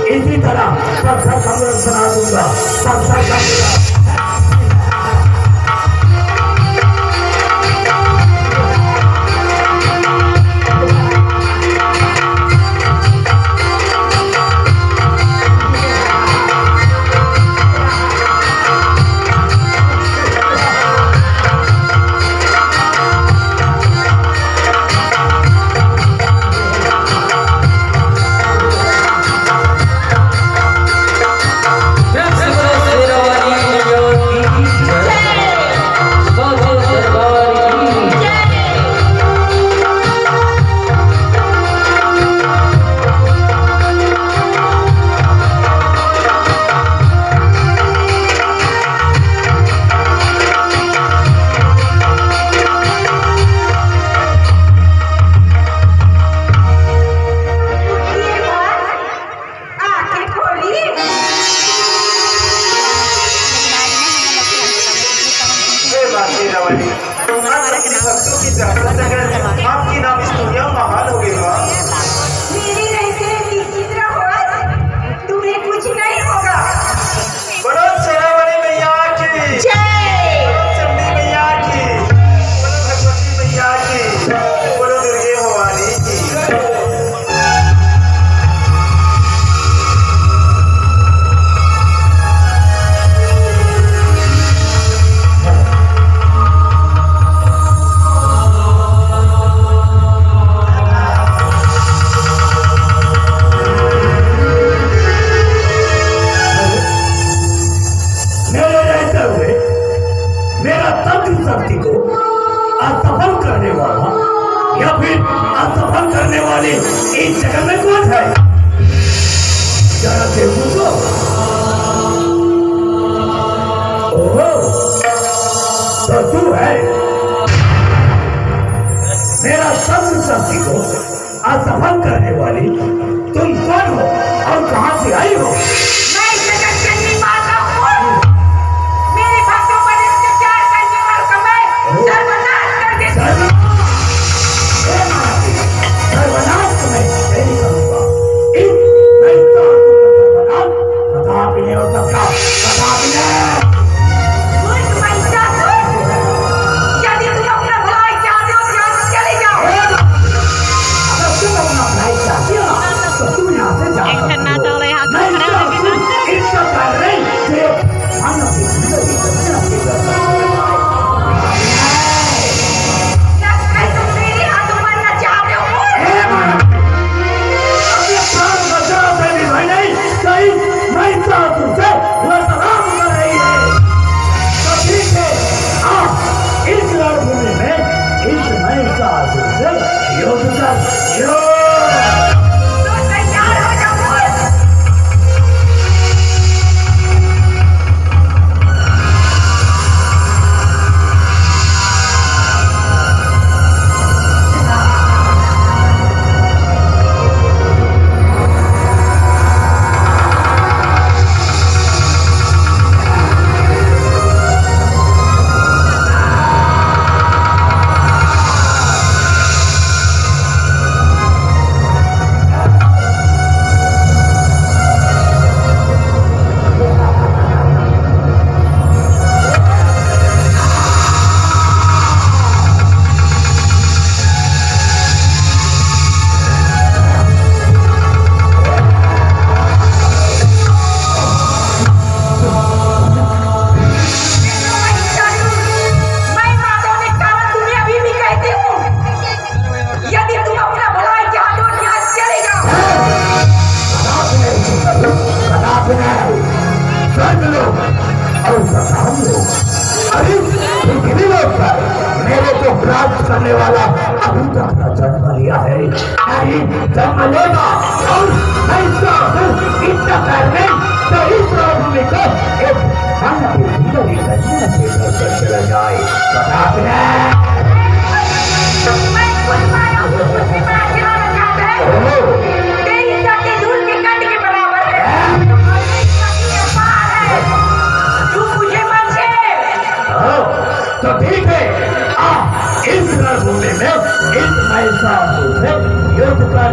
इसी तरह पत्थर कमर बना दूंगा, पत्थर कमर। आपकी नाम इस दुनिया में महान हो गई माँ। मेरी रहते विचित्र हो, तुम्हें कुछ नहीं होगा। बोलो चरावड़ी मैया की जय, बोलो चंडी मैया की, बोलो भगवती मैया की, बोलो दुर्गे भवानी की। शक्ति को असफल करने वाला या फिर असफल करने वाले इस जगह में कौन है? जरा देखो तो। ओहो, तो तू है। मेरा सब शक्ति को असफल करने वाली तुम कौन हो और कहां से आई हो? मैं जगत जननी माता हूँ। मेरे भक्तों पर अत्याचार करने वालों का मैं सर्वनाश कर देती हूँ। सर्वनाश तो मैं नहीं करूंगा। मैं सर्वनाश कदापि नहीं हो सकता, कदापि नहीं। मूर्ख महिषासुर, यदि तुम अपना भलाई चाहते हो तो यहाँ से चले जाओ। अगर तुम अपना भलाई चाहते हो तो तुम यहाँ से जा सकते हो। नहीं तो इसका कारण नहीं कि हम अपनी जिंदगी बचने अपनी कर सकते हैं। क्या तुम मेरे हाथों मरना चाहते हो? अपने प्राण बचाओ देवी भाई नहीं कहीं महिषासुर से लड़ाई कर रही है। तो ठीक है, इस रणभूमि में इस महिषासुर से युद्ध कर। तो तैयार हो जाओ। मेरे को प्राप्त करने वाला अभी तक न जन्म लिया है, नहीं जन्म लेगा। और इतना करने तो इस रणभूमि को एक जिंदगी चला जाए। तो ठीक है, इस रणभूमि में इस महिषासुर से युद्ध कर।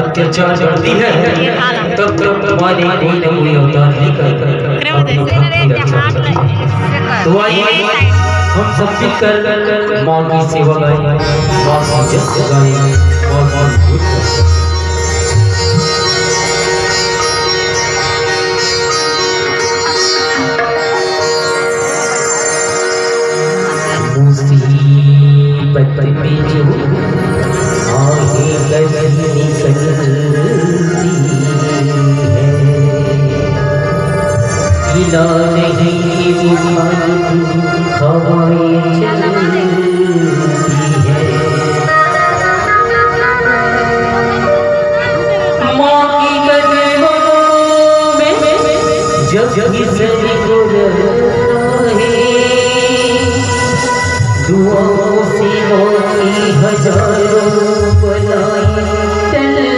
अत्याचार करती है तब तुम्हारी कोई न कोई अवतार लेकर तो आइए हम सब मिलकर माँ की सेवा गाएं, माँ की जस गाएं, माँ की धूप गाएं। मुसीबत में जो आहे गगन निकलती है, हिला नहीं हवाएं चलती है। माँ की गगनों में जब किसी को दुआओं से मोती हजारों बनाई चलती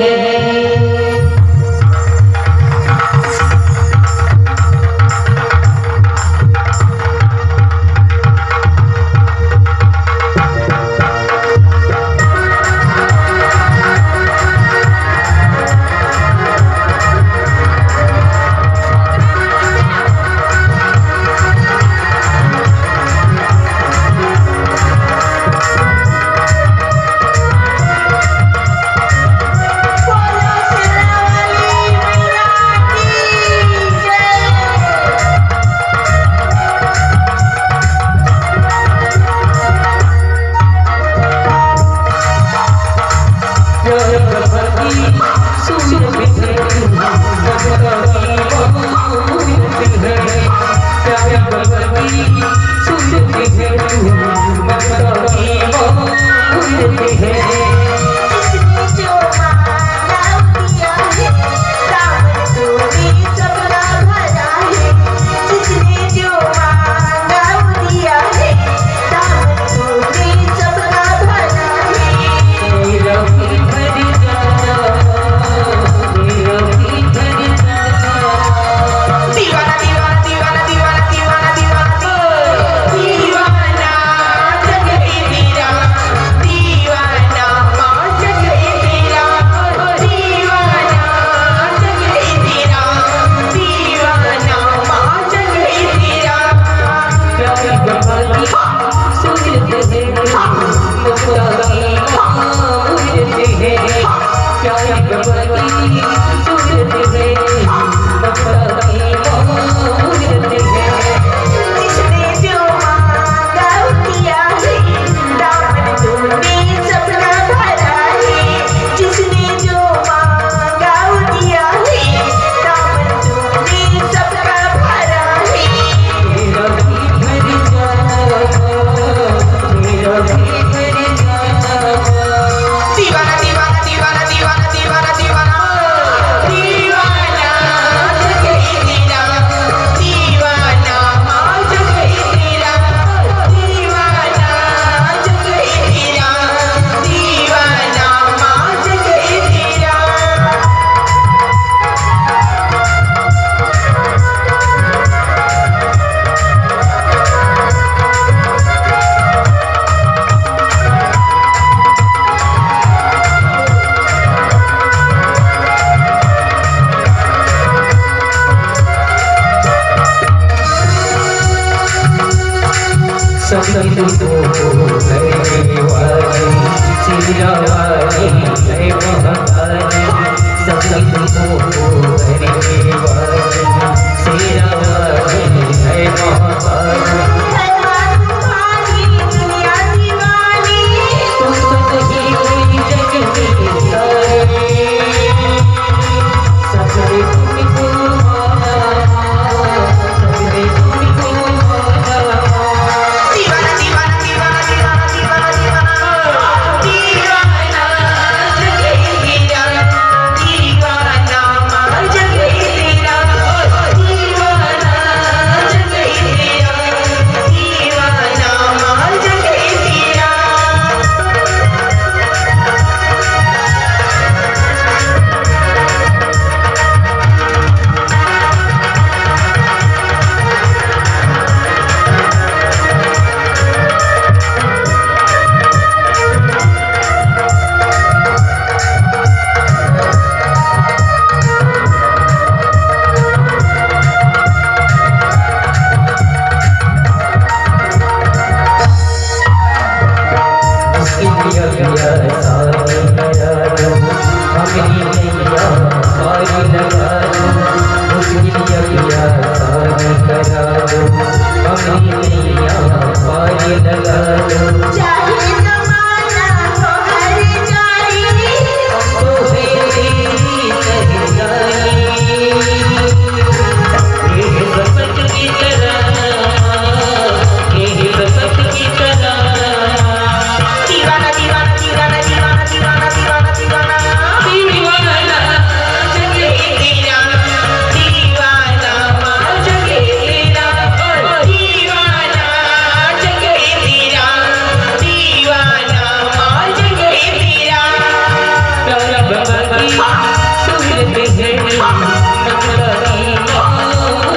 है।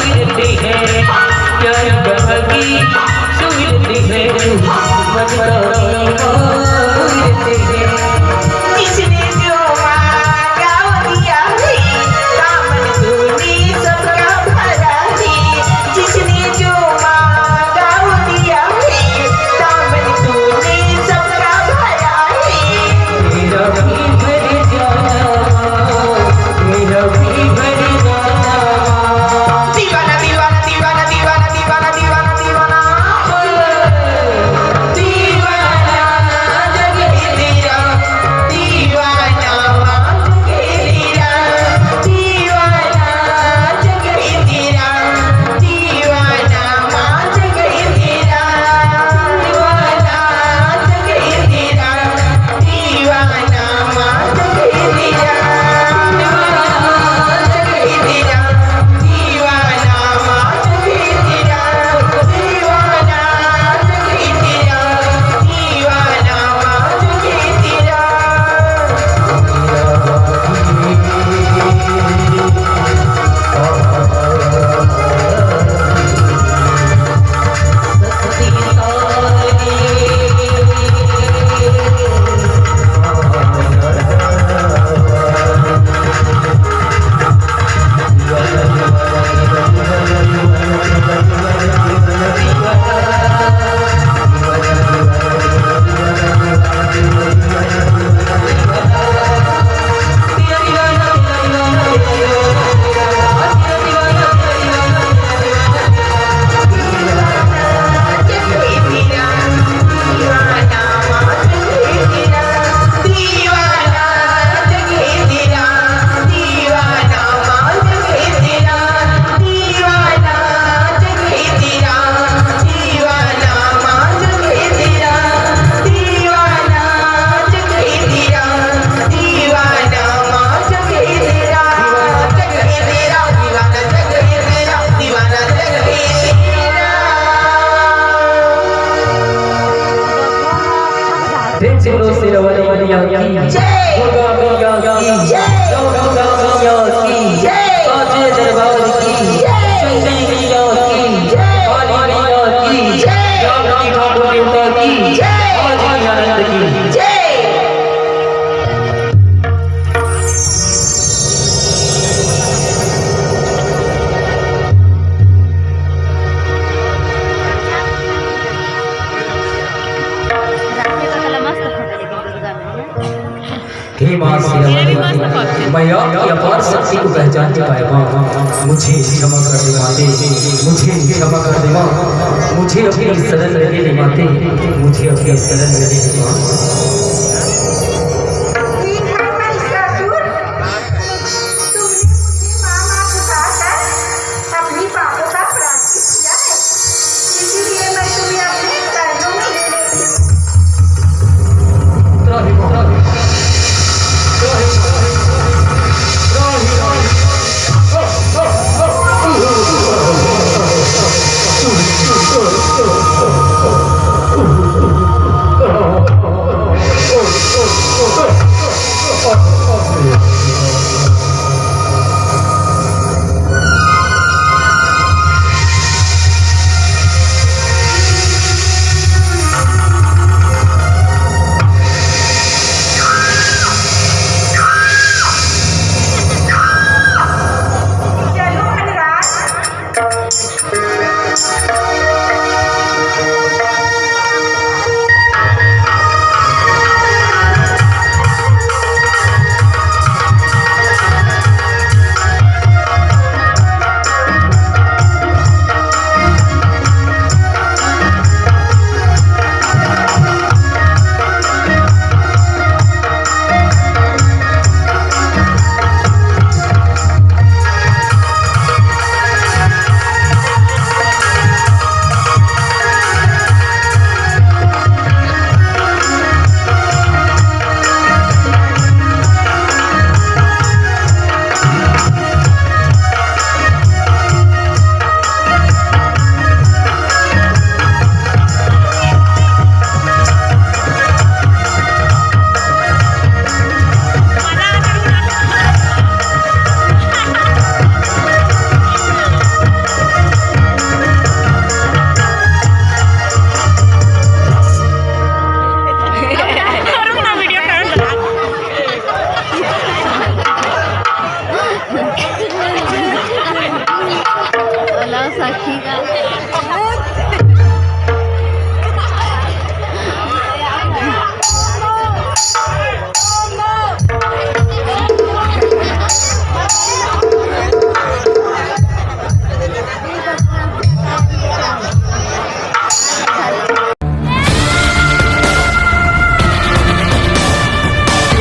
सुनती है प्यार बहागी सुनती है सुनती है किसने जो मांगा वो दिया है दामन तूने सबका भरा है जिसने जो मांगा वो दिया है दामन तूने सबका भरा है मेरा भी भर जाना मेरा भी भर जाना दीवाना दीवाना दीवाना दीवाना दीवाना दीवाना दीवाना दीवाना जगे तेरा दीवाना जगे तेरा दीवाना जगे तेरा दीवाना जगे तेरा दीवाना जगे तेरा दीवाना जगे तेरा सिरवरिया की दुर्गा मैया की दुर्गा मैया की साचे दरबार की चंडी मैया की काली मैया की जागरण ठाकुर देवता की और आनंद की हे मां सिरवरिया मैं आपकी अपार शक्ति को पहचान पाया मां मुझे क्षमा कर दे माते मुझे क्षमा कर दे मां मुझे अपनी शरण लेने माते मुझे अपनी शरण लेने मां